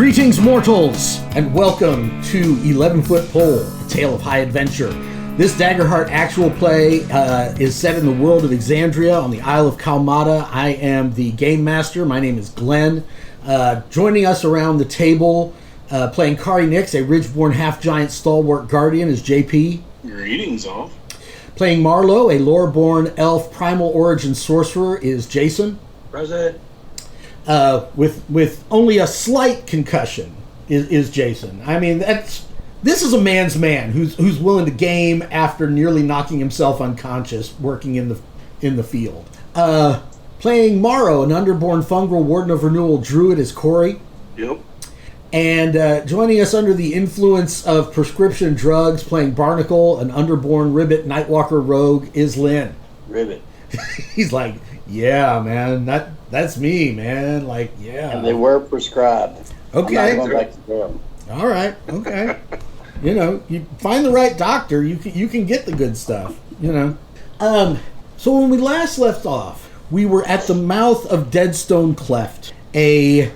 Greetings, mortals, and welcome to 11-Foot Pole, a tale of high adventure. This Daggerheart actual play is set in the world of Exandria on the Isle of Kalmata. I am the game master. My name is Glenn. Joining us around the table, playing Kari Nix, a ridge-born half-giant stalwart guardian, is JP. Greetings, all. Playing Marlowe, a lore-born elf primal origin sorcerer, is Jason. Present. With only a slight concussion is Jason. I mean, this is a man's man who's willing to game after nearly knocking himself unconscious working in the field. Playing Morrow, an underborn fungal warden of renewal druid, is Corey. Yep. And joining us under the influence of prescription drugs, playing Barnacle, an underborn ribbit nightwalker rogue, is Lynn. Ribbit. He's like, yeah, man, that's me, man. Like, yeah. And they were prescribed. Okay. I'm not going back to them. All right. Okay. You know, you find the right doctor, you can get the good stuff. You know. So when we last left off, we were at the mouth of Deadstone Cleft, a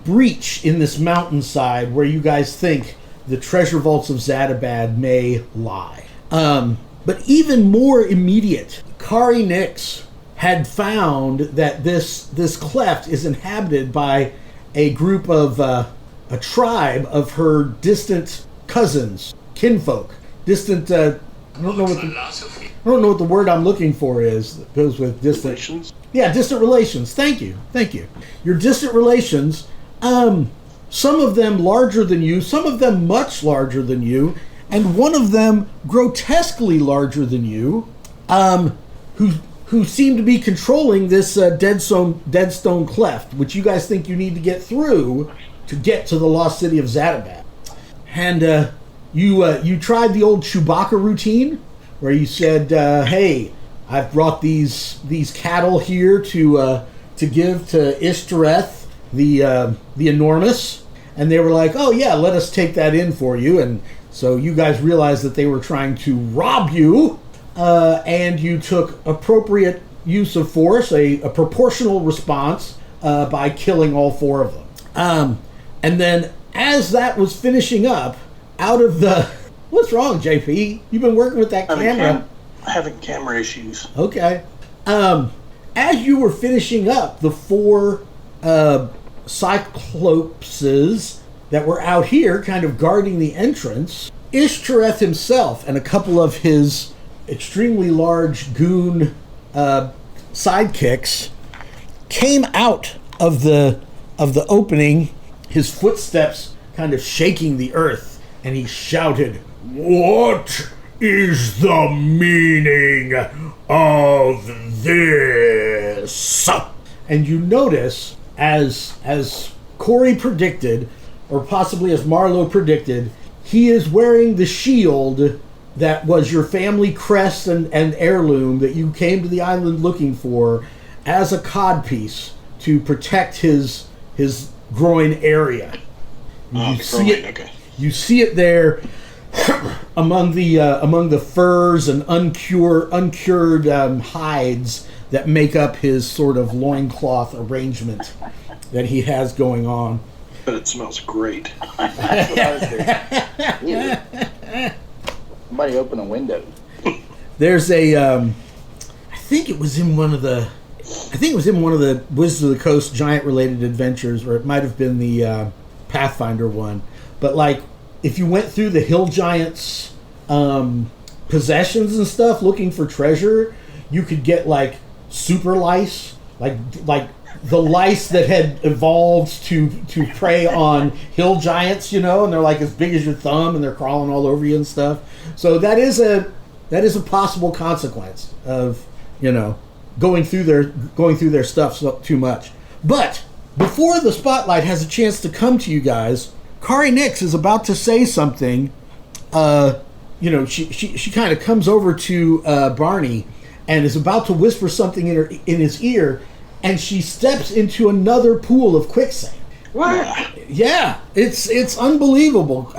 breach in this mountainside where you guys think the Treasure Vaults of Zadabad may lie. But even more immediate, Kari Nix had found that this cleft is inhabited by a group of a tribe of her distant cousins, kinfolk, distant. I don't know what the word I'm looking for is that goes with distant Relations? Yeah, distant relations. Thank you. Your distant relations. Some of them larger than you, some of them much larger than you, and one of them grotesquely larger than you. Who seem to be controlling this Deadstone Cleft, which you guys think you need to get through to get to the lost city of Zadabad. And you tried the old Chewbacca routine, where you said, "Hey, I've brought these cattle here to give to Ishtoreth, the enormous," and they were like, "Oh yeah, let us take that in for you." And so you guys realized that they were trying to rob you. And you took appropriate use of force, a proportional response, by killing all four of them. And then, as that was finishing up, out of the... What's wrong, JP? You've been working with that camera. Having camera issues. Okay. As you were finishing up, the four cyclopses that were out here, kind of guarding the entrance, Ishtoreth himself and a couple of his extremely large goon sidekicks came out of the opening, his footsteps kind of shaking the earth, and he shouted, "What is the meaning of this?" And you notice, as Corey predicted, or possibly as Marlowe predicted, he is wearing the shield that was your family crest and heirloom that you came to the island looking for as a codpiece to protect his groin area. You see it there among the furs and uncured hides that make up his sort of loincloth arrangement that he has going on. But it smells great. That's what I was thinking. Somebody open a window. There's a, I think it was in one of the Wizards of the Coast giant-related adventures, or it might have been the Pathfinder one. But like, if you went through the hill giants' possessions and stuff looking for treasure, you could get like super lice, like the lice that had evolved to prey on hill giants, you know, and they're like as big as your thumb and they're crawling all over you and stuff. So that is a possible consequence of, you know, going through their stuff too much. But before the spotlight has a chance to come to you guys, Kari Nix is about to say something. You know, she kind of comes over to Barney and is about to whisper something in his ear. And she steps into another pool of quicksand. What? Yeah, it's unbelievable.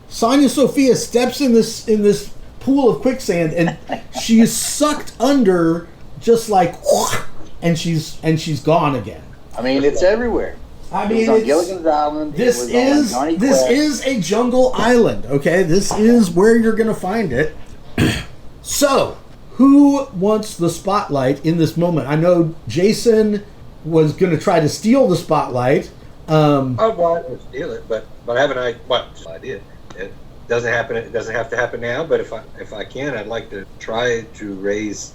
Sonia Sophia steps in this pool of quicksand, and she is sucked under, just like, and she's gone again. I mean, it's everywhere. I It mean, was on Gilligan's Island. this it was on Johnny Quest. is a jungle island. Okay, this is where you're going to find it. So, who wants the spotlight in this moment? I know Jason was going to try to steal the spotlight. Oh, well, I would steal it, but I haven't. I did. It doesn't happen. It doesn't have to happen now. But if I can, I'd like to try to raise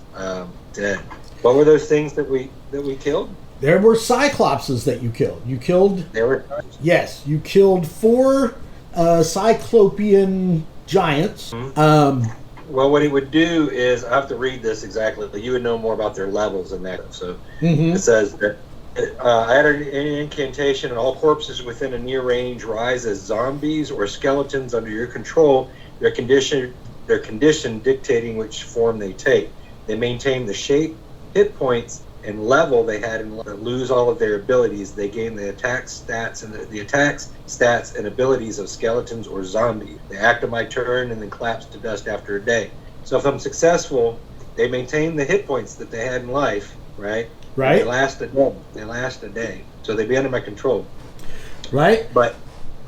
dead. What were those things that we killed? There were cyclopses that you killed. You killed. There were. Yes, you killed 4 cyclopean giants. Mm-hmm. Well, what he would do is, I have to read this exactly, but you would know more about their levels than that. So It says that I added an incantation, and all corpses within a near range rise as zombies or skeletons under your control. Their condition dictating which form they take. They maintain the shape, hit points, and level they had, and lose all of their abilities. They gain the attack stats and the attacks, stats, and abilities of skeletons or zombies. They act on my turn and then collapse to dust after a day. So if I'm successful, they maintain the hit points that they had in life, right? Right. They last a day. A day. So they be under my control. Right. But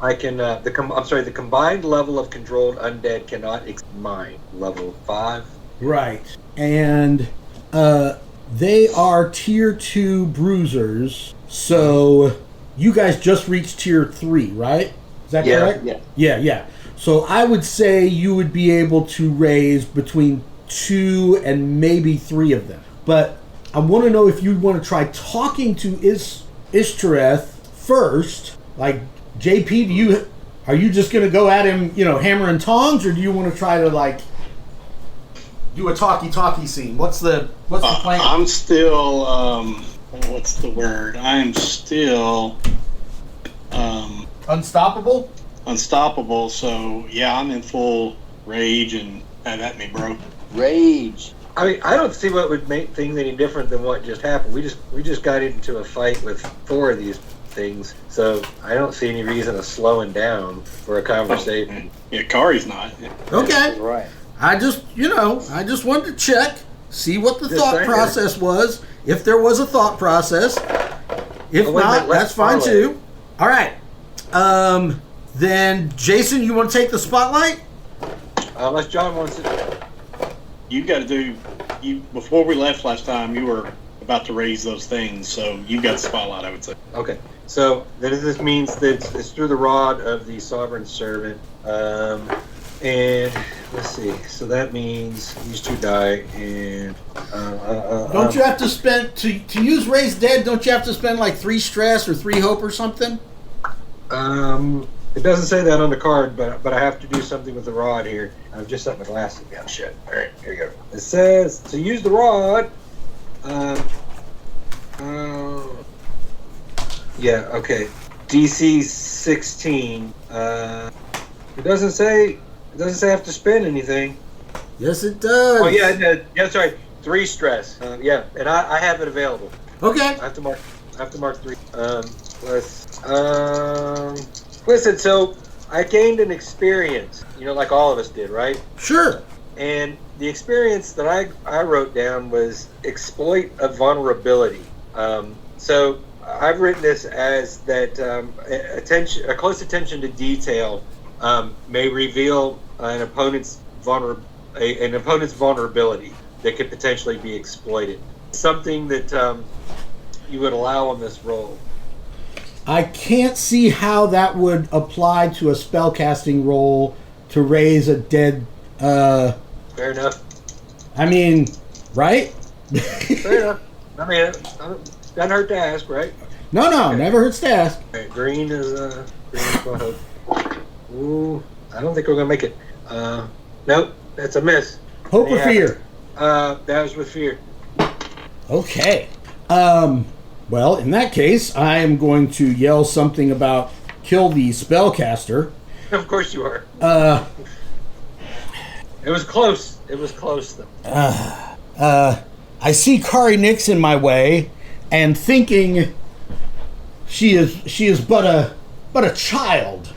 I can. The combined level of controlled undead cannot exceed mine. Level 5. Right. And they are tier 2 bruisers. So you guys just reached tier 3, right? Is that correct? Yeah. So I would say you would be able to raise between 2 and maybe 3 of them. But I want to know if you want to try talking to Ishtoreth first. Like, JP, are you just going to go at him, hammer and tongs, or do you want to try to, like, do a talkie scene? What's the plan? I'm still, what's the word? I am still Unstoppable? Unstoppable, so yeah, I'm in full rage and have at me, bro. Rage. I mean, I don't see what would make things any different than what just happened. We just got into a fight with 4 of these things, so I don't see any reason of slowing down for a conversation. Yeah, Kari's not. Okay. That's right. I just wanted to check, see what the Just thought saying. process was, if there was a thought process. If Oh, wait a not, minute, let's that's fine follow. too. All right. Then, Jason, you want to take the spotlight? Unless John wants it. You got to do. You before we left last time, you were about to raise those things, so you got the spotlight, I would say. Okay. So this means that it's through the rod of the sovereign servant. And let's see. So that means these 2 die. And Don't you have to spend to use raise dead? Don't you have to spend like 3 stress or 3 hope or something? It doesn't say that on the card, but I have to do something with the rod here. I've just set my glasses down. Shit. All right, here you go. It says to use the rod. Yeah. Okay. DC 16. It doesn't say I have to spend anything. Yes, it does. Oh yeah, yeah. Sorry, 3 stress. Yeah, and I have it available. Okay. I have to mark 3. Listen. So I gained an experience. Like all of us did, right? Sure. And the experience that I wrote down was exploit a vulnerability. So I've written this as that a close attention to detail may reveal an opponent's vulnerability that could potentially be exploited. Something that you would allow on this roll. I can't see how that would apply to a spellcasting roll to raise a dead. Fair enough. I mean, right? Fair enough. I mean, it doesn't hurt to ask, right? No, Okay. never hurts to ask. Okay, green is for hope. Ooh, I don't think we're gonna make it. Nope, that's a miss. Hope or Yeah. fear? That was with fear. Okay. Well, in that case, I am going to yell something about kill the spellcaster. Of course you are. It was close. It was close though. I see Kari Nix in my way, and thinking she is but a child.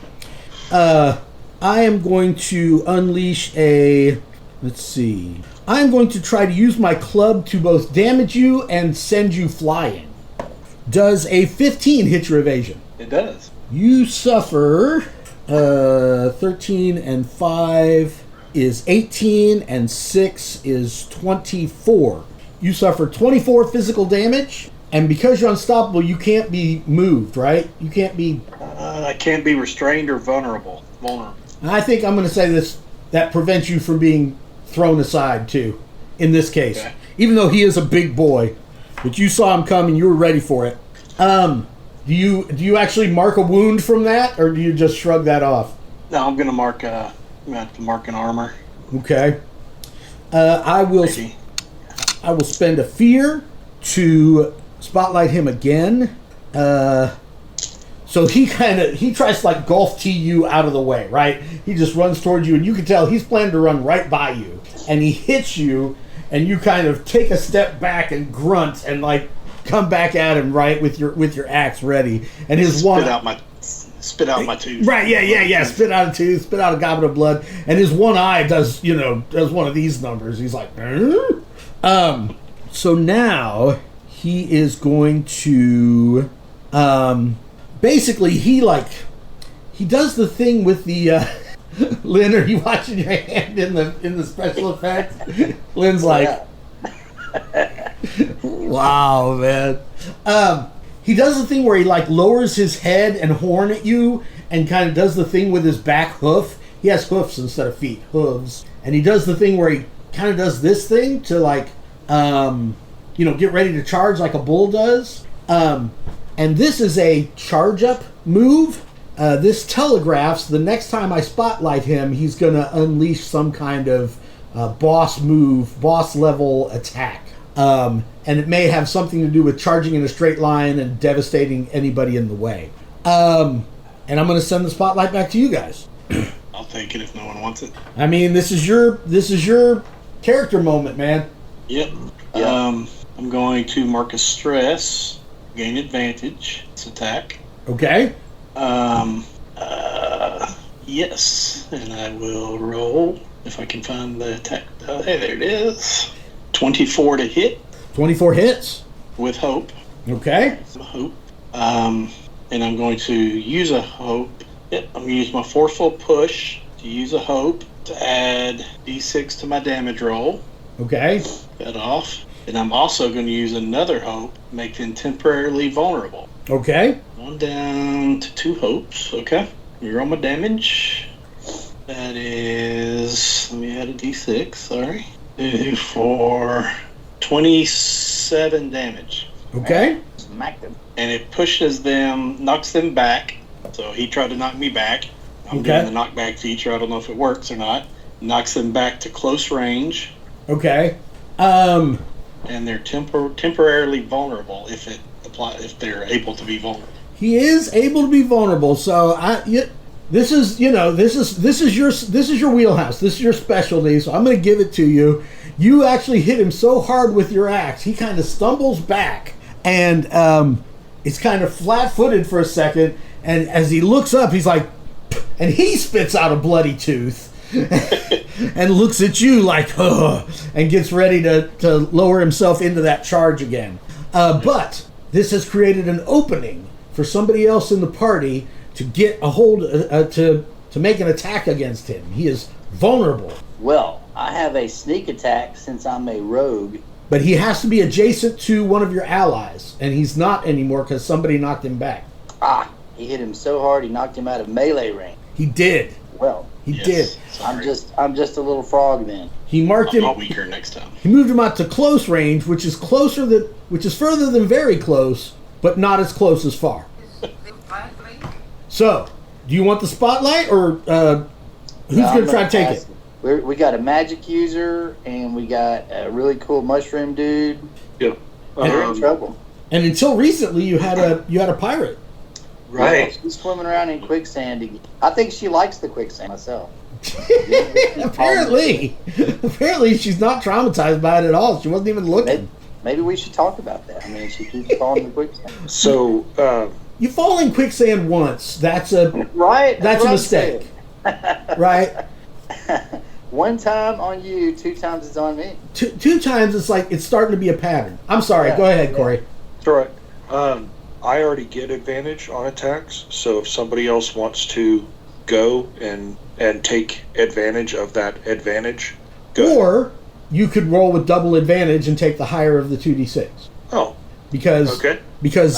I am going to unleash a. Let's see. I am going to try to use my club to both damage you and send you flying. Does a 15 hit your evasion? It does. You suffer 13 and 5 is 18 and 6 is 24. You suffer 24 physical damage, and because you're unstoppable, you can't be moved, right? You can't be... I can't be restrained or vulnerable. I think I'm going to say that prevents you from being thrown aside, too, in this case. Okay. Even though he is a big boy, but you saw him coming, you were ready for it. Do you actually mark a wound from that, or do you just shrug that off? No, I'm gonna mark. I'm gonna have to mark an armor. Okay. I will spend a fear to spotlight him again. So he tries to like golf tee you out of the way, right? He just runs towards you, and you can tell he's planning to run right by you, and he hits you, and you kind of take a step back and grunt and like come back at him, right, with your axe ready, and his spit out my tooth. Right, yeah. Spit out a tooth, spit out a goblet of blood, and his one eye does one of these numbers. He's like, so now he is going to, basically he does the thing with the. Lynn, are you watching your hand in the special effects? Lynn's like, wow, man. He does the thing where he like lowers his head and horn at you and kind of does the thing with his back hoof. He has hoofs instead of feet, hooves. And he does the thing where he kind of does this thing to like, get ready to charge like a bull does. And this is a charge up move. This telegraphs the next time I spotlight him, he's going to unleash some kind of boss level attack. And it may have something to do with charging in a straight line and devastating anybody in the way. And I'm going to send the spotlight back to you guys. I'll take it if no one wants it. I mean, this is your character moment, man. Yep. I'm going to mark a stress, gain advantage. It's attack. Okay. Yes, and I will roll if I can find the attack. Hey, there it is. 24 to hit. 24 hits. With hope. Okay. Hope. And I'm going to use a hope. Yep, I'm going to use my forceful push to use a hope to add d6 to my damage roll. Okay. Cut off. And I'm also going to use another hope, make them temporarily vulnerable. Okay. I'm down to 2 hopes. Okay. We roll my damage. That is, let me add a d6, sorry. For 27 damage. Okay. Smacked him. And it pushes them, knocks them back. So he tried to knock me back. I'm doing the knockback feature. I don't know if it works or not. Knocks them back to close range. Okay. And they're temporarily vulnerable if they're able to be vulnerable. He is able to be vulnerable. So this is your wheelhouse. This is your specialty. So I'm going to give it to you. You actually hit him so hard with your axe, he kind of stumbles back and it's kind of flat-footed for a second. And as he looks up, he's like, and he spits out a bloody tooth. And looks at you like, ugh, and gets ready to lower himself into that charge again. But this has created an opening for somebody else in the party to get a hold, to make an attack against him. He is vulnerable. Well, I have a sneak attack since I'm a rogue. But he has to be adjacent to one of your allies, and he's not anymore because somebody knocked him back. He hit him so hard he knocked him out of melee range. He did. Well, he did. Sorry. I'm just a little frog then. He marked him. I'll weaker next time. He moved him out to close range, which is further than very close, but not as close as far. So, do you want the spotlight, or who's going to try to take it? We got a magic user, and we got a really cool mushroom dude. Yep. They're in trouble. And until recently, you had a pirate. Right. Yeah, she's swimming around in quicksand again. I think she likes the quicksand myself. Apparently she's not traumatized by it at all. She wasn't even looking. Maybe we should talk about that. I mean, she keeps falling in quicksand. So, you fall in quicksand once. That's a mistake. Right? One time on you, 2 times it's on me. Two times it's like it's starting to be a pattern. I'm sorry. Yeah, Go ahead, Corey. that's right. I already get advantage on attacks, so if somebody else wants to go and take advantage of that advantage, go Or ahead. you could roll with double advantage and take the higher of the 2d6. Oh, Because okay.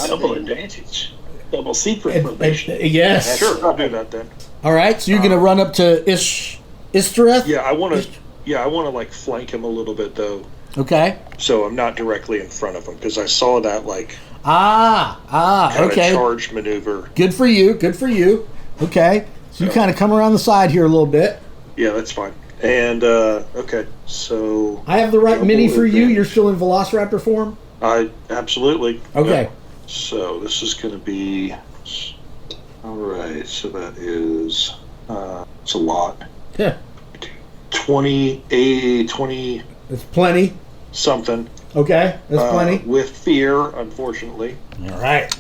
Double advantage. Double secret probation. Yes. Sure, I'll do that then. All right, so you're going to run up to Istareth? Yeah, I want to like flank him a little bit though, Okay. so I'm not directly in front of him because I saw that like kind Okay. of charge maneuver. Good for you. Okay. So you kind of come around the side here a little bit. Yeah, that's fine. And okay, so I have the right double mini for you. advantage. You're still in Velociraptor form? I absolutely. Okay. Yeah. So this is going to be all right. So that is it's a lot. Yeah. 20 That's plenty. something. Okay. That's plenty. With fear, unfortunately. All right.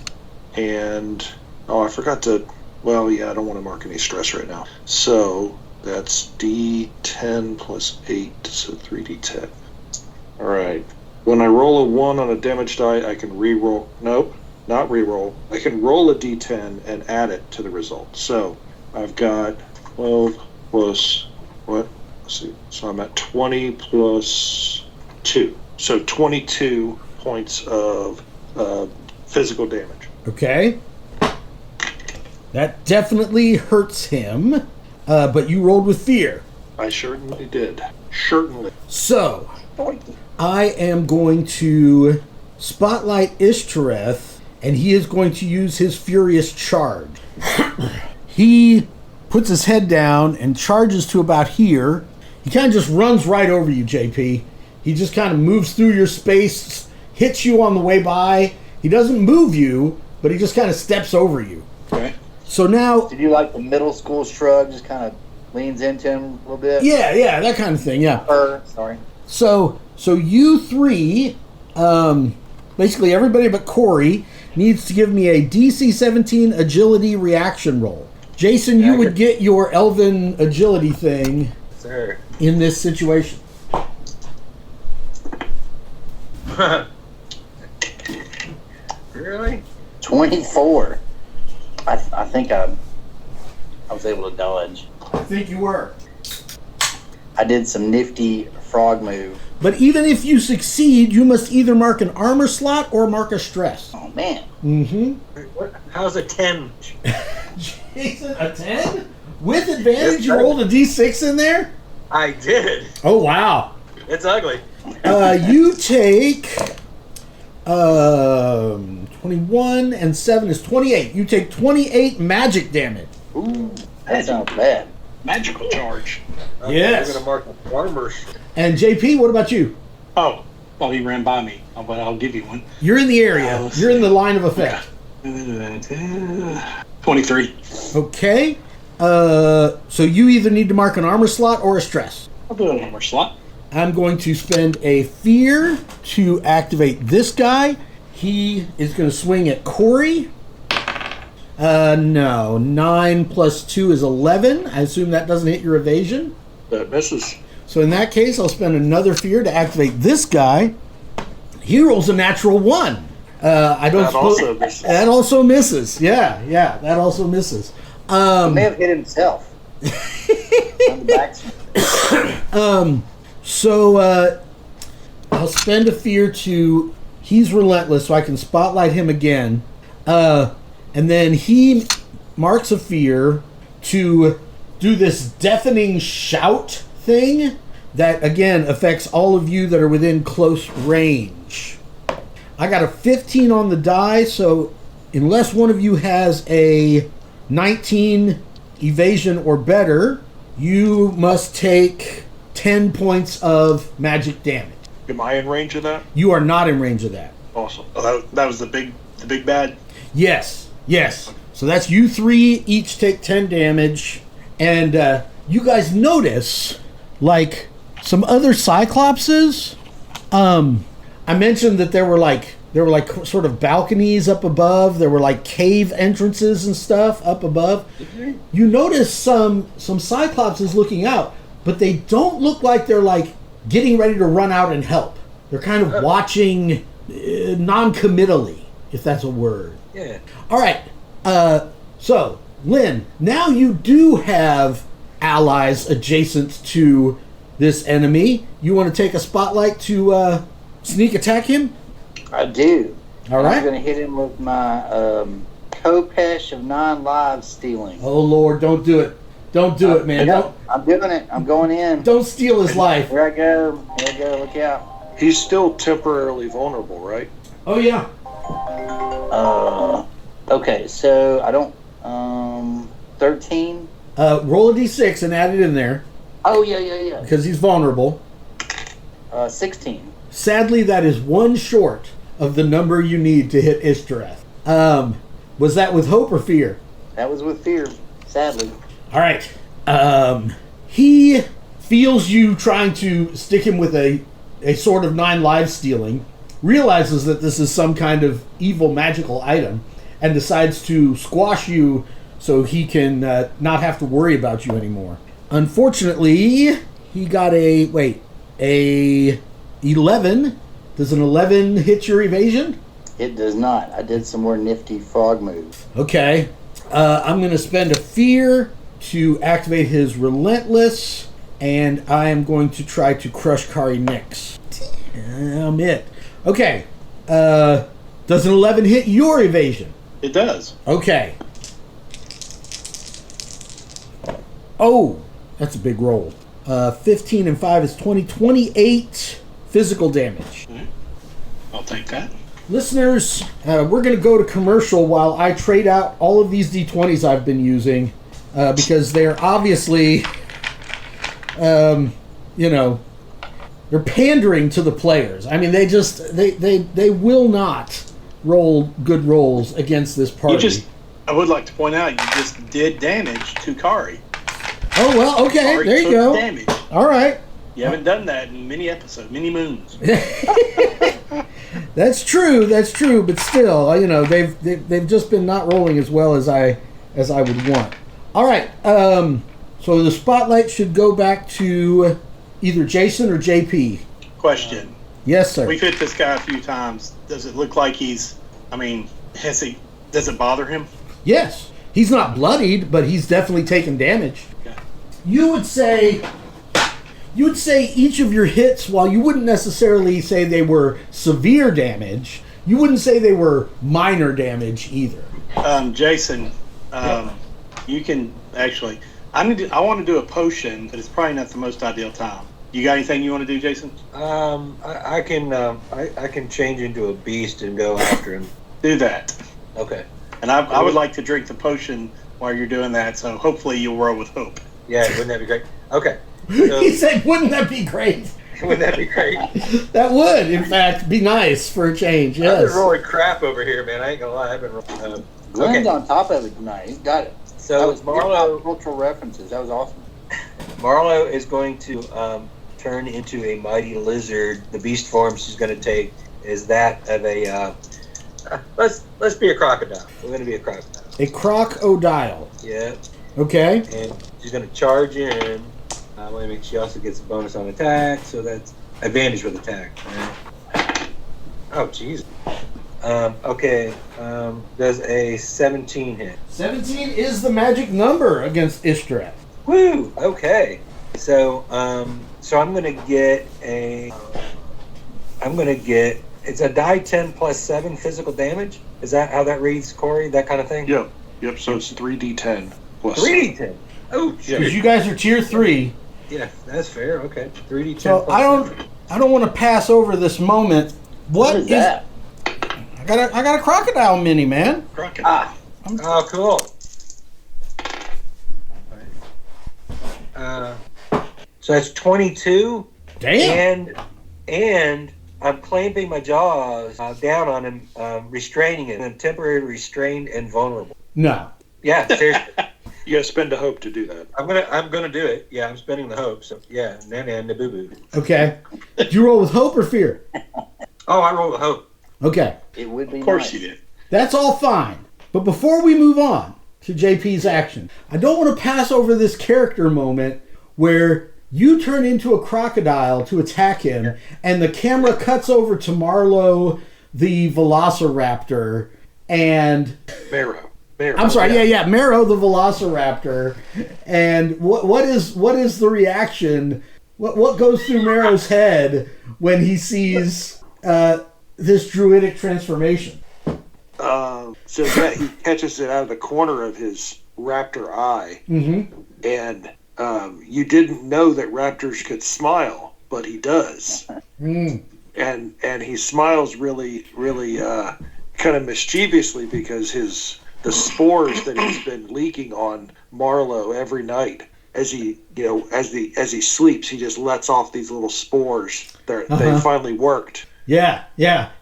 And I forgot to. Well, yeah, I don't want to mark any stress right now. So that's D10 plus 8, so 3D10. All right. When I roll a 1 on a damage die, I can re-roll. Nope, not re-roll. I can roll a D10 and add it to the result. So I've got 12 plus what? Let's see. So I'm at 20 plus 2. So 22 points of physical damage. Okay. That definitely hurts him, but you rolled with fear. I certainly did. Certainly. So, I am going to spotlight Ishtareth, and he is going to use his Furious Charge. He puts his head down and charges to about here. He kind of just runs right over you, JP. He just kind of moves through your space, hits you on the way by. He doesn't move you, but he just kind of steps over you. Okay. So now... Did you like the middle school shrug, just kind of leans into him a little bit? Yeah, that kind of thing, yeah. Sorry. So you three, basically everybody but Corey, needs to give me a DC 17 agility reaction roll. Jason, you would get your elven agility thing Sir. in this situation. Really? 24. I think I was able to dodge. I think you were. I did some nifty frog move. But even if you succeed, you must either mark an armor slot or mark a stress. Oh, man. Mm-hmm. What? How's a 10? Jason, a 10? With advantage, you rolled a D6 in there? I did. Oh, wow. It's ugly. You take 21 and 7 is 28. You take 28 magic damage. Ooh, that sounds bad. Magical charge. Yes. We're going to mark the armor. And JP, what about you? Oh, well, he ran by me, but I'll give you one. You're in the area. You're in the line of effect. 23. Okay. So you either need to mark an armor slot or a stress. I'll do an armor slot. I'm going to spend a fear to activate this guy. He is going to swing at Corey. No. 9 plus 2 is 11. I assume that doesn't hit your evasion. That misses. So in that case, I'll spend another fear to activate this guy. He rolls a natural 1. Also misses. That also misses. Yeah, that also misses. He may have hit himself. On the back. So I'll spend a fear to... He's relentless, so I can spotlight him again. And then he marks a fear to do this deafening shout thing that, again, affects all of you that are within close range. I got a 15 on the die, so unless one of you has a 19 evasion or better, you must take 10 points of magic damage. Am I in range of that? You are not in range of that. Awesome. Oh, that was the big bad. Yes. So that's you three each take 10 damage. And you guys notice, like, some other Cyclopses. I mentioned that there were like sort of balconies up above. There were like cave entrances and stuff up above. You notice some Cyclopses looking out, but they don't look like they're like getting ready to run out and help. They're kind of watching non-committally, if that's a word. Yeah. All right. So, Lynn, now you do have allies adjacent to this enemy. You want to take a spotlight to sneak attack him? I do. All right. I'm going to hit him with my Kopesh of 9 lives stealing. Oh, Lord, don't do it. Don't do it, man. I'm doing it. I'm going in. Don't steal his life. Here I go. Here I go. Look out. He's still temporarily vulnerable, right? Oh, yeah. Okay, so I don't... 13? Roll a d6 and add it in there. Oh, yeah. Because he's vulnerable. 16. Sadly, that is one short of the number you need to hit Ishtoreth. Was that with hope or fear? That was with fear, sadly. All right. He feels you trying to stick him with a sort of 9 lives stealing, realizes that this is some kind of evil magical item, and decides to squash you so he can not have to worry about you anymore. Unfortunately, he got a 11. Does an 11 hit your evasion? It does not. I did some more nifty frog moves. Okay. I'm going to spend a fear to activate his Relentless, and I am going to try to crush Kari Nix. Damn it. Okay. Does an 11 hit your evasion? It does. Okay. Oh, that's a big roll. 15 and 5 is 20. 28 physical damage. I'll take that. Listeners, we're going to go to commercial while I trade out all of these D20s I've been using because they're obviously, they're pandering to the players. I mean, they will not roll good rolls against this party. I would like to point out, you just did damage to Kari. Oh, well, okay, Kari there you took go. Damage. All right. You haven't done that in many episodes, many moons. That's true, but still, they've just been not rolling as well as I would want. All right, so the spotlight should go back to either Jason or JP. Question. Yes, sir. We've hit this guy a few times. Does it look like does it bother him? Yes. He's not bloodied, but he's definitely taken damage. Okay. You would say each of your hits, while you wouldn't necessarily say they were severe damage, you wouldn't say they were minor damage either. Jason, you can actually... I want to do a potion, but it's probably not the most ideal time. You got anything you want to do, Jason? I can change into a beast and go after him. Do that. Okay. And I would like to drink the potion while you're doing that, so hopefully you'll roll with hope. Yeah, wouldn't that be great? Okay. So, He said, wouldn't that be great? wouldn't that be great? That would, in fact, be nice for a change, I've yes. been rolling crap over here, man. I ain't gonna lie. I've been rolling. Glenn's on top of it tonight. He's got it. So that was Marlo, cultural references. That was awesome. Marlo is going to turn into a mighty lizard. The beast form she's going to take is that of a. Let's be a crocodile. We're going to be a crocodile. A crocodile. Yeah. Okay. And she's going to charge in. She also gets a bonus on attack, so that's advantage with attack. Right? Oh, jeez. Okay. Does a 17 hit? 17 is the magic number against Ishtoreth. Woo! Okay. So, I'm gonna get it's a die 10 plus 7 physical damage. Is that how that reads, Corey? That kind of thing? Yep. So it's 3d10 plus 3d10. Oh, shit. Because you guys are tier 3. Yeah, that's fair. Okay. 3d10. So plus I don't want to pass over this moment. What is that? I got a crocodile mini, man. Crocodile. Oh, cool. So that's 22. Damn. And I'm clamping my jaws down on him, restraining him. I'm temporarily restrained and vulnerable. No. Yeah, seriously. You gotta spend a hope to do that. I'm gonna do it. Yeah, I'm spending the hope. So yeah, nan the boo boo. Okay. Do you roll with hope or fear? Oh, I roll with hope. Okay. It would be. Of course nice. you did. That's all fine. But before we move on to JP's action, I don't want to pass over this character moment where you turn into a crocodile to attack him, and the camera cuts over to Marlo, the Velociraptor, and Marrow. I'm sorry, yeah, Marrow the Velociraptor. And what is the reaction? What goes through Marrow's head when he sees this druidic transformation? So yeah, he catches it out of the corner of his raptor eye, and you didn't know that raptors could smile, but he does, and he smiles really, really kind of mischievously because the spores that he's been leaking on Marlowe every night as he sleeps, he just lets off these little spores. They finally worked. Yeah.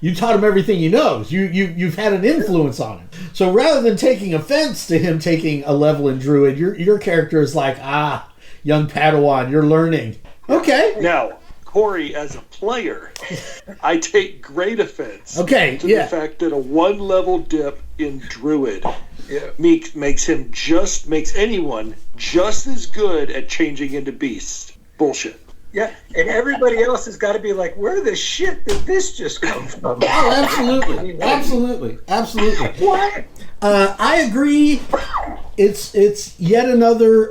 You taught him everything he knows. You've had an influence on him. So rather than taking offense to him taking a level in Druid, your character is like, young Padawan, you're learning. Okay. Now, Corey, as a player, I take great offense to the fact that a 1-level dip in Druid makes anyone just as good at changing into beasts. Bullshit. Yeah, and everybody else has got to be like, where the shit did this just come from? Oh, absolutely. What? I agree. It's yet another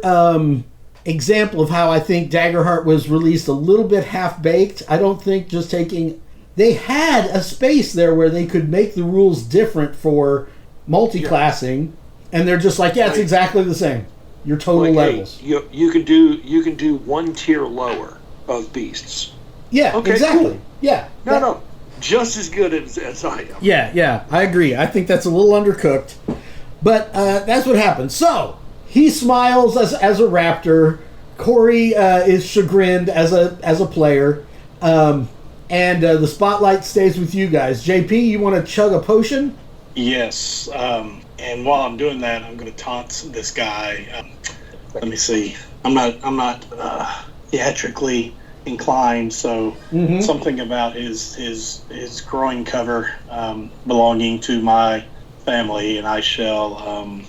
example of how I think Daggerheart was released a little bit half-baked. I don't think just taking... They had a space there where they could make the rules different for multi-classing, and they're just like, it's exactly the same. Your total levels. Hey, you can do 1 tier lower of beasts. Yeah, okay, exactly. Cool. Yeah. No. Just as good as I am. Yeah, I agree. I think that's a little undercooked. But that's what happens. So, he smiles as a raptor. Corey is chagrined as a player. And the spotlight stays with you guys. JP, you want to chug a potion? Yes. And while I'm doing that, I'm going to taunt this guy. Let me see. I'm not theatrically inclined, so something about his groin cover belonging to my family, and I shall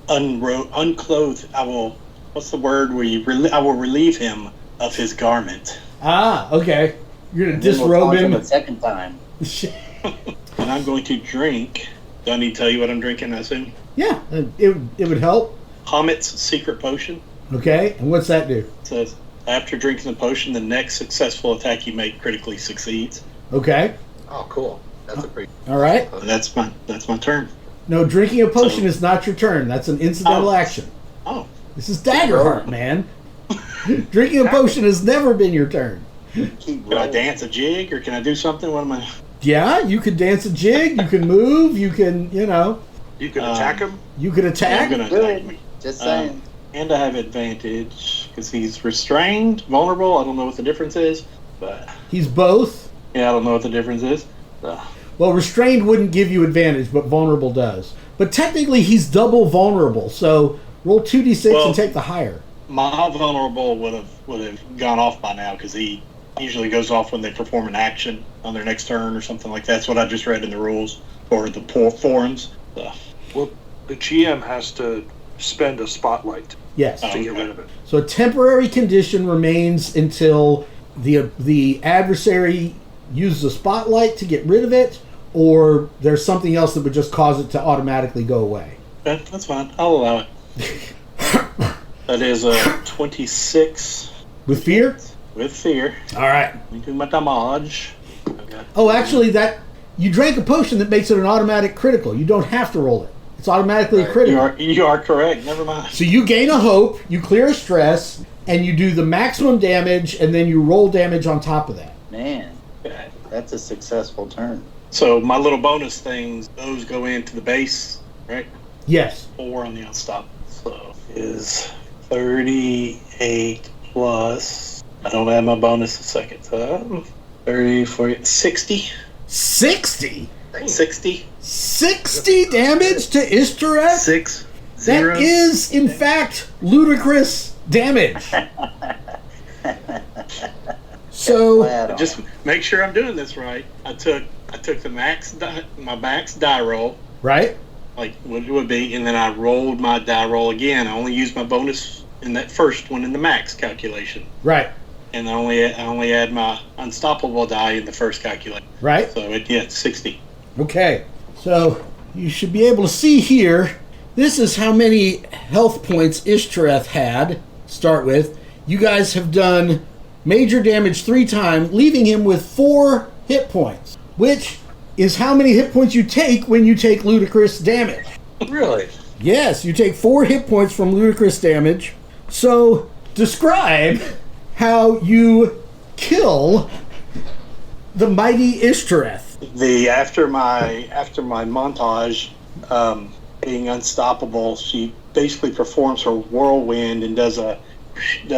unclothe. I will. What's the word where you? I will relieve him of his garment. Okay. You're gonna disrobe him a second time. And I'm going to drink. Do I need to tell you what I'm drinking? I assume. Yeah, it would help. Hamet's secret potion. Okay, and what's that do? It says, after drinking the potion, the next successful attack you make critically succeeds. Okay. Oh, cool. That's a pretty... All right. That's my turn. No, drinking a potion is not your turn. That's an incidental action. Oh. This is Daggerheart, man. Drinking a potion has never been your turn. Can I dance a jig, or can I do something? What am I... Yeah, you could dance a jig, you can move, you can, You can attack him? You could attack? I'm going to attack me. Just saying. And I have advantage, because he's restrained, vulnerable. I don't know what the difference is, but... He's both? Yeah, I don't know what the difference is. Well, restrained wouldn't give you advantage, but vulnerable does. But technically, he's double vulnerable, so roll 2d6 and take the higher. My vulnerable would have gone off by now, because he usually goes off when they perform an action on their next turn or something like that. That's what I just read in the rules, or the forums. Well, the GM has to spend a spotlight yes. to get rid of it. So a temporary condition remains until the adversary uses a spotlight to get rid of it, or there's something else that would just cause it to automatically go away. Okay, that's fine. I'll allow it. That is a 26. With fear? With fear. All right. Let me do my damage. Okay. Oh, actually, you drank a potion that makes it an automatic critical. You don't have to roll it. It's automatically a critical. You are correct. Never mind. So you gain a hope, you clear a stress, and you do the maximum damage, and then you roll damage on top of that. Man, that's a successful turn. So my little bonus things, those go into the base, right? Yes. 4 on the unstoppable. So is 38 plus. I don't have my bonus a second. So 30, 40, 60. 60? 60. 60 damage to Ishtareth? 6. That is, in fact, ludicrous damage. So just make sure I'm doing this right. I took the my max die roll, right? Like what it would be, and then I rolled my die roll again. I only used my bonus in that first one in the max calculation, right? And I only add my unstoppable die in the first calculation, right? So it's 60. Okay, so you should be able to see here. This is how many health points Ishtareth had. Start with. You guys have done major damage 3 times, leaving him with 4 hit points, which is how many hit points you take when you take ludicrous damage. Really? Yes, you take 4 hit points from ludicrous damage. So, describe how you kill the mighty Ishtareth. After my montage, being unstoppable, she basically performs her whirlwind and does a 2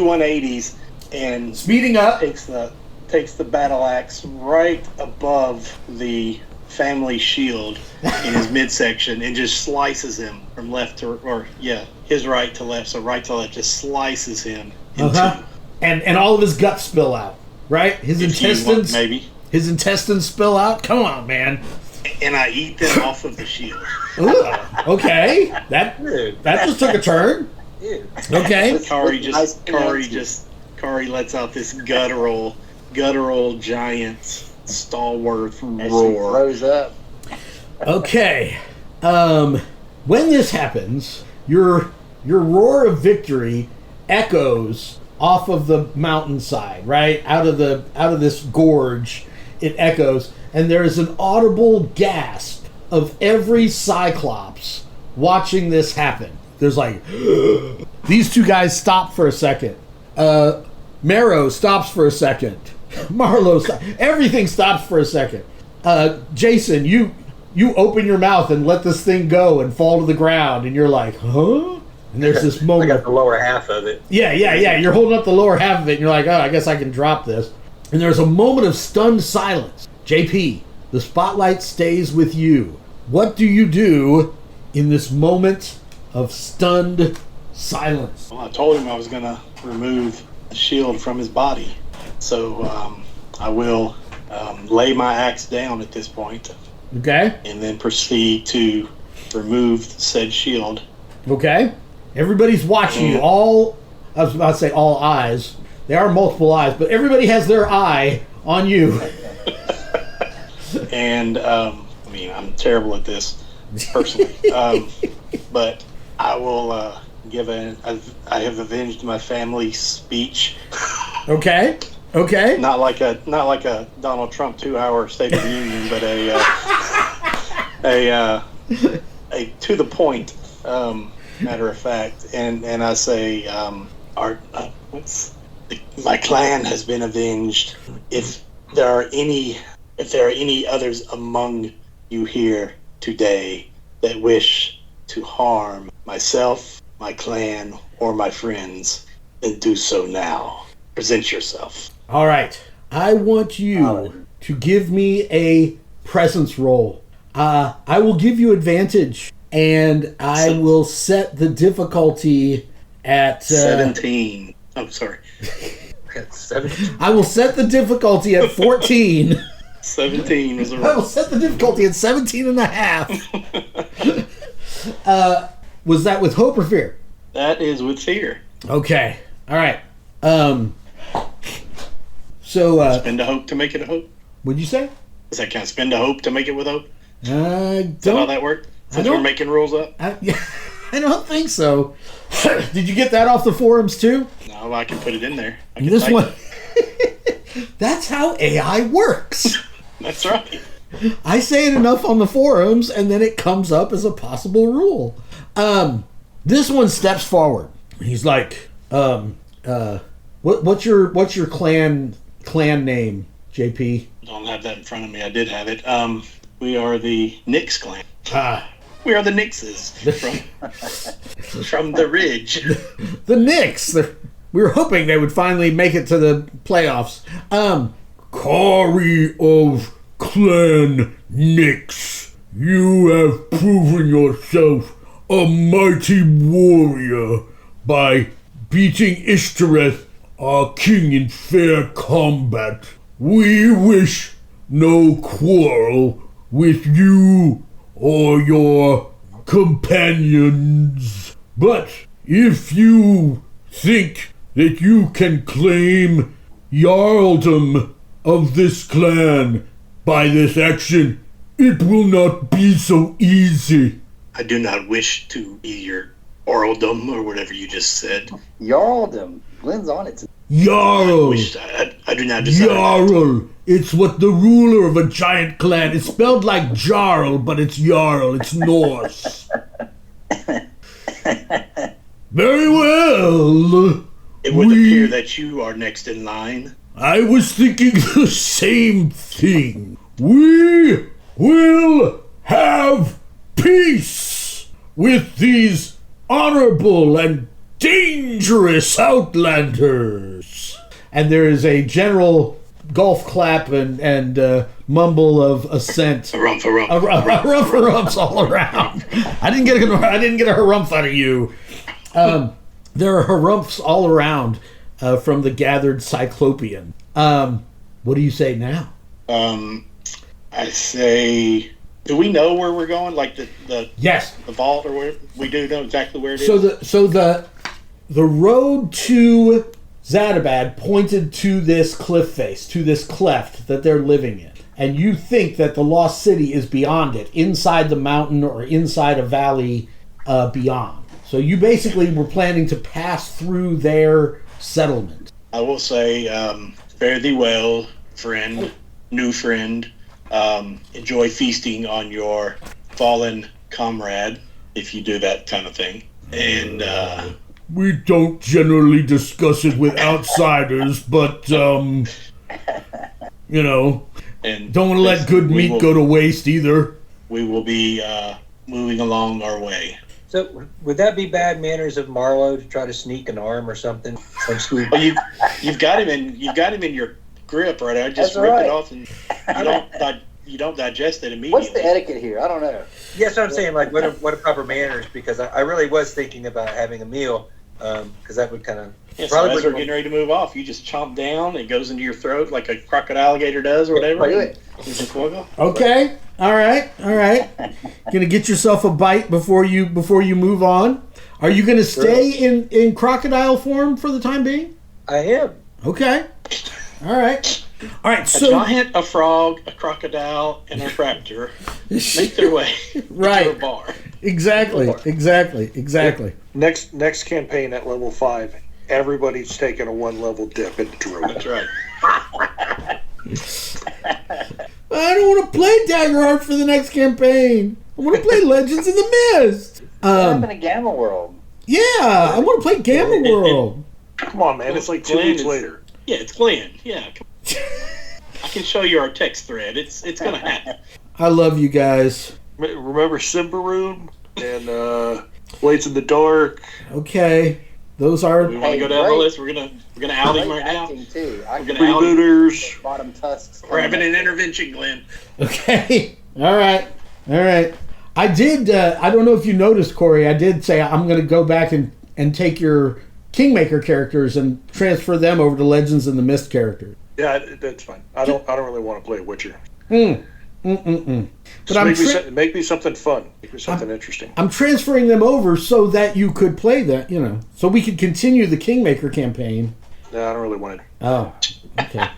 180s and Speeding up. takes the battle axe right above the family shield in his midsection and just slices him from left to his right to left. So right to left, just slices him in two. And all of his guts spill out, right? His intestines, maybe. His intestines spill out. Come on, man. And I eat them off of the shield. Ooh, okay, that just took a turn. Okay. Kari lets out this guttural giant stalwart roar. Rose up. Okay. When this happens, your roar of victory echoes off of the mountainside, right? Out of this gorge, it echoes, and there is an audible gasp of every Cyclops watching this happen. There's like these two guys stop for a second. Marrow stops for a second. Marlowe stops. Everything stops for a second. Jason, you open your mouth and let this thing go and fall to the ground, and you're like, huh? And there's this moment. I got the lower half of it. Yeah. You're holding up the lower half of it, and you're like, oh, I guess I can drop this. And there's a moment of stunned silence. JP, the spotlight stays with you. What do you do in this moment of stunned silence? Well, I told him I was going to remove the shield from his body. So I will lay my axe down at this point. Okay. And then proceed to remove said shield. Okay. Everybody's watching you. I was about to say all eyes. There are multiple eyes, but everybody has their eye on you. And, I'm terrible at this, personally. But I will I have avenged my family's speech. Okay. Not like a Donald Trump 2-hour State of the Union, but a to the point matter of fact. And I say, my clan has been avenged. If there are any others among you here today that wish to harm myself, my clan, or my friends, then do so now. Present yourself. All right. I want you to give me a presence roll. I will give you advantage, and I will set the difficulty at 17. I'm sorry. 17. I will set the difficulty at 14. 17 was a I will set the difficulty at 17 and a half. Was that with hope or fear? That is with fear. Okay. All right. So Spend a hope to make it a hope. What'd you say? Is that kind of spend a hope to make it with hope? I Is that how that worked? Since we're making rules up? I don't think so. Did you get that off the forums too? No, I can put it in there. I can This type one. it. That's how AI works. That's right. I say it enough on the forums, and then it comes up as a possible rule. This one steps forward. He's like, what's your clan name, JP? Don't have that in front of me. I did have it. We are the Nix clan. We are the Nixes from the Ridge. The Knicks. We were hoping they would finally make it to the playoffs. Kari of Clan Nix, you have proven yourself a mighty warrior by beating Ishtareth, our king, in fair combat. We wish no quarrel with you or your companions. But if you think that you can claim Jarldom of this clan by this action, It will not be so easy. I do not wish to be your oraldom or whatever you just said. Jarldom. Glenn's on it. Jarl. I do not desire that. Jarl. It's what the ruler of a giant clan. It's spelled like Jarl, but it's Jarl. It's Norse. Very well. It would appear that you are next in line. I was thinking the same thing. We will have peace with these honorable and dangerous outlanders. And there is a general golf clap and mumble of assent. Harumphs all around. I didn't get a harumph out of you. There are harumphs all around from the gathered Cyclopean. What do you say now? I say, do we know where we're going? Like yes, the vault, or where we do know exactly where it is. So the road to Zadabad pointed to this cliff face, to this cleft that they're living in, and you think that the lost city is beyond it, inside the mountain or inside a valley beyond. So you basically were planning to pass through their settlement. I will say, fare thee well, friend, new friend. Enjoy feasting on your fallen comrade, if you do that kind of thing. And we don't generally discuss it with outsiders, but you know, and don't want to let good meat go to waste either. We will be moving along our way. So, would that be bad manners of Marlowe to try to sneak an arm or something from school? Well, you've got him in your grip right now. Just rip it off, and you don't digest it immediately. What's the etiquette here? I don't know. Yes, I'm saying, like, what are proper manners? Because I really was thinking about having a meal, because that would kind of... Yeah, so as we're getting ready to move off, you just chomp down, it goes into your throat like a crocodile alligator does or whatever. Do it. You just walk off. Okay. All right. Gonna get yourself a bite before you move on. Are you gonna stay in crocodile form for the time being? I am. Okay. All right. So a giant, a frog, a crocodile, and a raptor make their way right to a bar. Exactly. Next campaign at level 5, everybody's taking a 1-level dip into Druid. That's right. I don't want to play Daggerheart for the next campaign. I want to play Legends in the Mist. What happened to Gamma World? Yeah, I want to play Gamma World. Come on, man. It's like 2 weeks later. Yeah, it's Glenn. Yeah. I can show you our text thread. It's going to happen. I love you guys. Remember Simbaroon and Blades in the Dark? Okay. Those are... We want to go down the list. We're gonna out him right now. Too. We're gonna out him. Rebooters. Bottom tusks. We're having an intervention, Glenn. Okay. All right. I did, I don't know if you noticed, Corey, I did say I'm going to go back and take your Kingmaker characters and transfer them over to Legends in the Mist characters. Yeah, that's fine. I don't really want to play Witcher. But make me something fun. Make me something interesting. I'm transferring them over so that you could play that, so we could continue the Kingmaker campaign. No, I don't really want it. Oh, okay.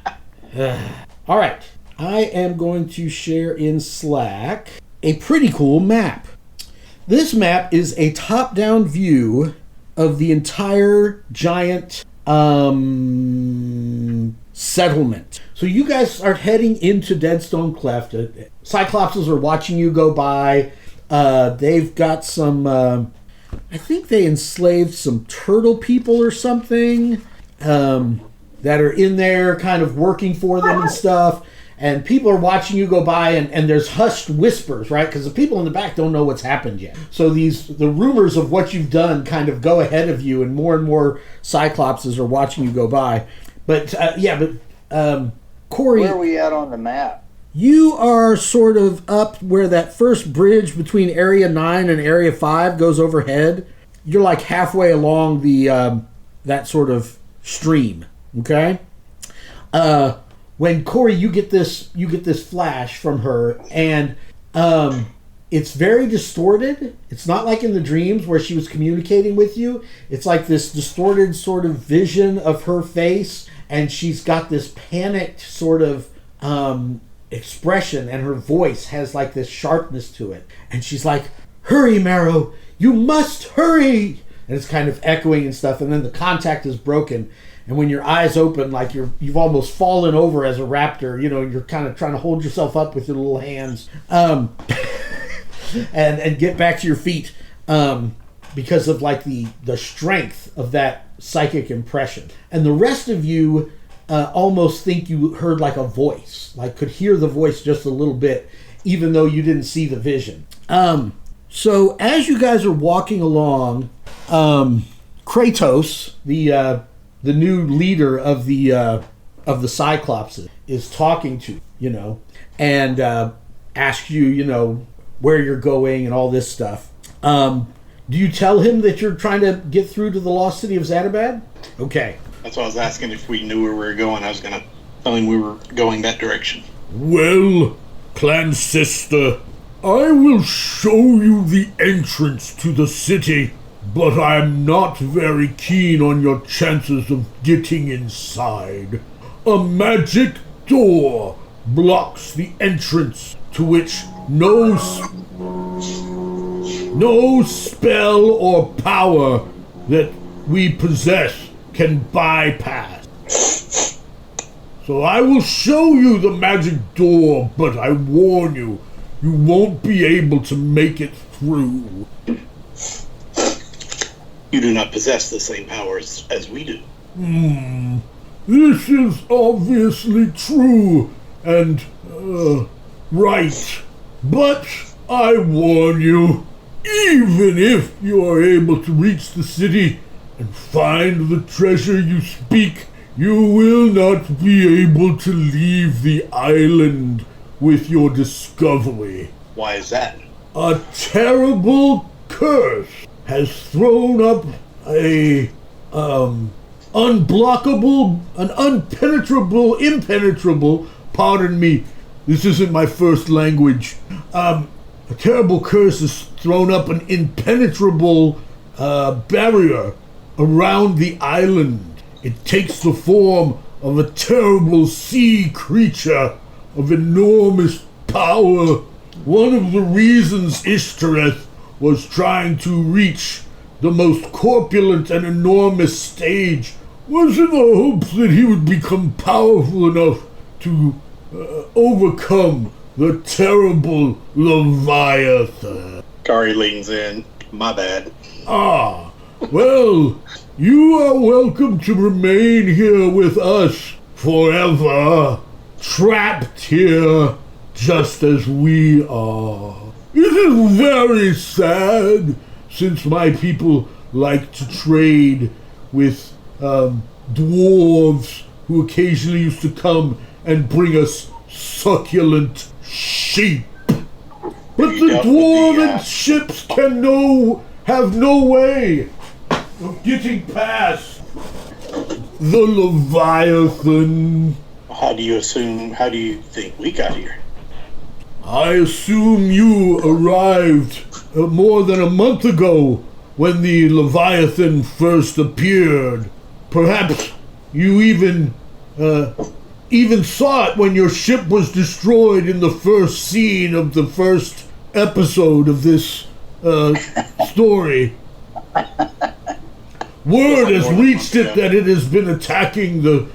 All right. I am going to share in Slack a pretty cool map. This map is a top-down view of the entire giant settlement. So you guys are heading into Deadstone Cleft. Cyclopses are watching you go by. They've got some... I think they enslaved some turtle people or something that are in there kind of working for them and stuff. And people are watching you go by, and there's hushed whispers, right? Because the people in the back don't know what's happened yet. So the rumors of what you've done kind of go ahead of you, and more Cyclopses are watching you go by. But Corey, where are we at on the map? You are sort of up where that first bridge between Area 9 and Area 5 goes overhead. You're like halfway along the that sort of stream. Okay. When Corey, you get this flash from her, and it's very distorted. It's not like in the dreams where she was communicating with you. It's like this distorted sort of vision of her face, and she's got this panicked sort of expression, and her voice has like this sharpness to it. And she's like, "Hurry, Marrow, you must hurry!" And it's kind of echoing and stuff, and then the contact is broken. And when your eyes open, like you've almost fallen over as a raptor, you're kind of trying to hold yourself up with your little hands, and get back to your feet, because of like the strength of that psychic impression. And the rest of you almost think you heard like a voice, like could hear the voice just a little bit, even though you didn't see the vision. So as you guys are walking along, Kratos, the new leader of the Cyclopses, is talking to you, and asks you, where you're going and all this stuff. Do you tell him that you're trying to get through to the lost city of Zadabad? Okay. That's why I was asking if we knew where we were going. I was going to tell him we were going that direction. Well, clan sister, I will show you the entrance to the city, but I'm not very keen on your chances of getting inside. A magic door blocks the entrance, to which no spell or power that we possess can bypass. So I will show you the magic door, but I warn you, you won't be able to make it through. You do not possess the same powers as we do. This is obviously true and right. But I warn you, even if you are able to reach the city and find the treasure you speak, you will not be able to leave the island with your discovery. Why is that? A terrible curse has thrown up impenetrable, pardon me, this isn't my first language. A terrible curse has thrown up an impenetrable barrier around the island. It takes the form of a terrible sea creature of enormous power. One of the reasons Ishtoreth was trying to reach the most corpulent and enormous stage was in the hopes that he would become powerful enough to overcome the terrible Leviathan. Kari leans in. My bad. Ah, well, you are welcome to remain here with us forever, trapped here just as we are. It is very sad, since my people like to trade with dwarves who occasionally used to come and bring us succulent sheep. But the dwarven ships have no way of getting past the Leviathan. How do you think we got here? I assume you arrived more than a month ago when the Leviathan first appeared. Perhaps you even saw it when your ship was destroyed in the first scene of the first episode of this story. Word has reached it that it has been attacking the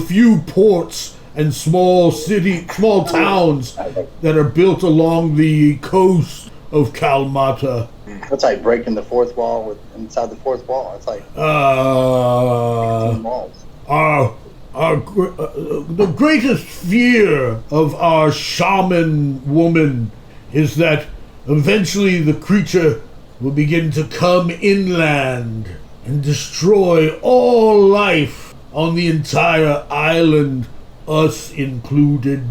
few ports and small towns that are built along the coast of Kalmata. That's like breaking the fourth wall inside the fourth wall. It's like 18 walls. The greatest fear of our shaman woman is that eventually the creature will begin to come inland and destroy all life on the entire island, us included.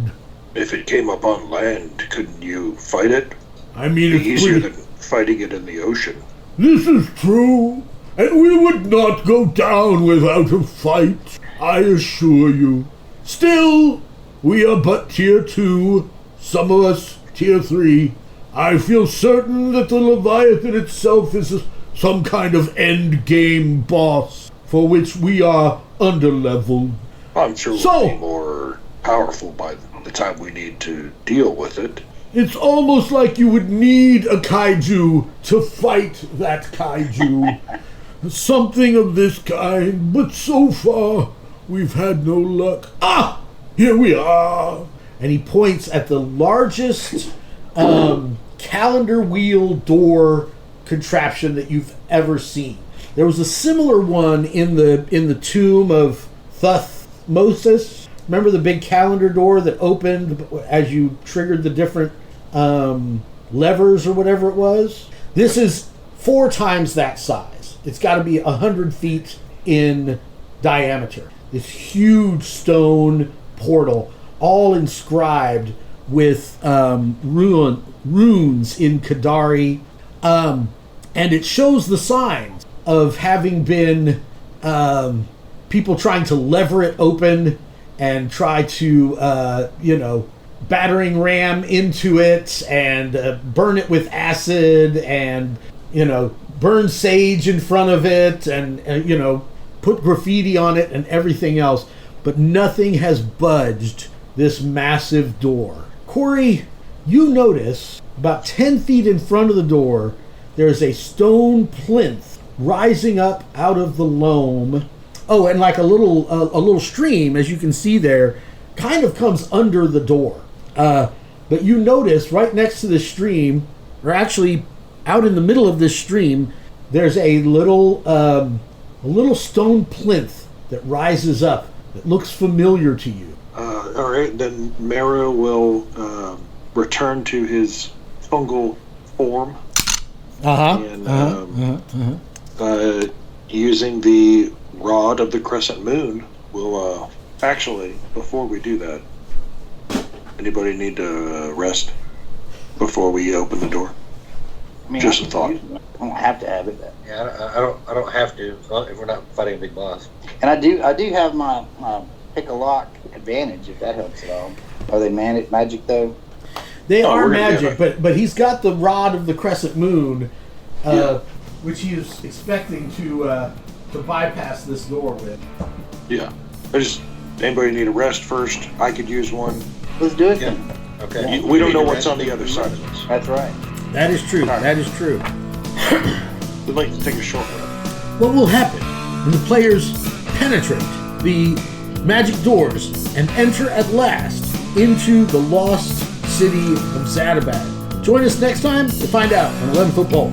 If it came up on land, couldn't you fight it? I mean, It'd be easier than fighting it in the ocean. This is true, and we would not go down without a fight, I assure you. Still, we are but Tier 2, some of us Tier 3. I feel certain that the Leviathan itself is some kind of end-game boss, for which we are underleveled. I'm sure we'll be more powerful by the time we need to deal with it. It's almost like you would need a kaiju to fight that kaiju. Something of this kind, but so far we've had no luck. Ah! Here we are! And he points at the largest calendar wheel door contraption that you've ever seen. There was a similar one in the tomb of Thutmose. Remember the big calendar door that opened as you triggered the different levers or whatever it was? This is 4 times that size. It's got to be 100 feet in diameter. This huge stone portal, all inscribed with runes in Kadari, and it shows the signs of having been people trying to lever it open and try to, battering ram into it and burn it with acid and, burn sage in front of it and, put graffiti on it and everything else. But nothing has budged this massive door. Corey, you notice about 10 feet in front of the door, there's a stone plinth rising up out of the loam. Oh, and like a little stream, as you can see there, kind of comes under the door. But you notice right next to the stream, or actually out in the middle of this stream, there's a little stone plinth that rises up that looks familiar to you. All right, then Mero will return to his fungal form. Using the rod of the crescent moon, we'll actually, before we do that, anybody need to rest before we open the door? I mean, Just a thought. I don't have to have it. Yeah, I don't have to if we're not fighting a big boss. And I do have my pick a lock advantage, if that helps at all. Are they magic though? They are magic, but he's got the rod of the crescent moon, which he is expecting to bypass this door with. Yeah. Anybody need a rest first? I could use one. Let's do it Yeah. then. Okay. We don't know what's on the other side of this. That's right. That is true. That is true. We'd like to take a short rest. What will happen when the players penetrate the magic doors and enter at last into the lost city of Zadabad? Join us next time to find out on 11 Foot Pole.